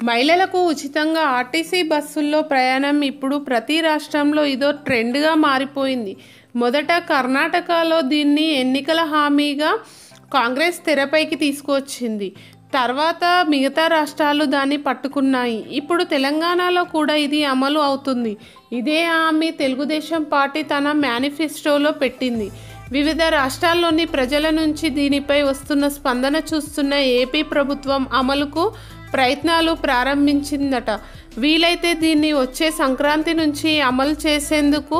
మహిళలకు ఉచితంగా ఆర్టీసీ బస్సుల్లో ప్రయాణం ఇప్పుడు ప్రతి రాష్ట్రంలో ఇదో ట్రెండ్గా మారిపోయింది. మొదట కర్ణాటకలో దీన్ని ఎన్నికల హామీగా కాంగ్రెస్ తెరపైకి తీసుకువచ్చింది. తర్వాత మిగతా రాష్ట్రాలు దాన్ని పట్టుకున్నాయి. ఇప్పుడు తెలంగాణలో కూడా ఇది అమలు అవుతుంది. ఇదే హామీ తెలుగుదేశం పార్టీ తన మేనిఫెస్టోలో పెట్టింది. వివిధ రాష్ట్రాల్లోని ప్రజల నుంచి దీనిపై వస్తున్న స్పందన చూస్తున్న ఏపీ ప్రభుత్వం అమలుకు ప్రయత్నాలు ప్రారంభించిందట. వీలైతే దీన్ని వచ్చే సంక్రాంతి నుంచి అమలు చేసేందుకు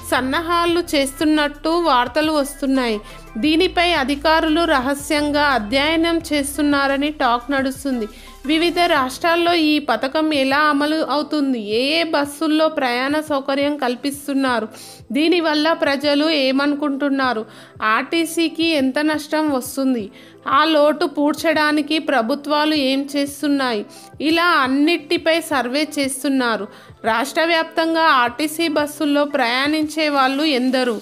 సన్నాహాలు చేస్తున్నట్టు వార్తలు వస్తున్నాయి. దీనిపై అధికారులు రహస్యంగా అధ్యయనం చేస్తున్నారని టాక్ నడుస్తుంది. వివిధ రాష్ట్రాల్లో ఈ పథకం ఎలా అమలు అవుతుంది, ఏ బస్సుల్లో ప్రయాణ సౌకర్యం కల్పిస్తున్నారు, దీనివల్ల ప్రజలు ఏమనుకుంటున్నారు, ఆర్టీసీకి ఎంత నష్టం వస్తుంది, ఆ లోటు పూడ్చడానికి ప్రభుత్వాలు ఏం చేస్తున్నాయి, ఇలా అన్నిటిపై సర్వే చేస్తున్నారు. రాష్ట్ర వ్యాప్తంగా ఆర్టీసీ బస్సుల్లో ప్రయాణించే వాళ్ళు ఎందరు,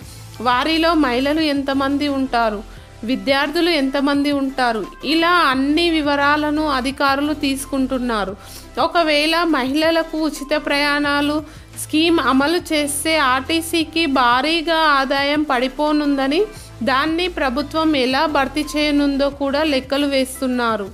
వారిలో మహిళలు ఎంతమంది ఉంటారు, విద్యార్థులు ఎంతమంది ఉంటారు, ఇలా అన్ని వివరాలను అధికారులు తీసుకుంటున్నారు. ఒకవేళ మహిళలకు ఉచిత ప్రయాణాలు స్కీమ్ అమలు చేస్తే ఆర్టీసీకి భారీగా ఆదాయం పడిపోనుందని, దాన్ని ప్రభుత్వం ఎలా భర్తీ చేయనుందో కూడా లెక్కలు వేస్తున్నారు.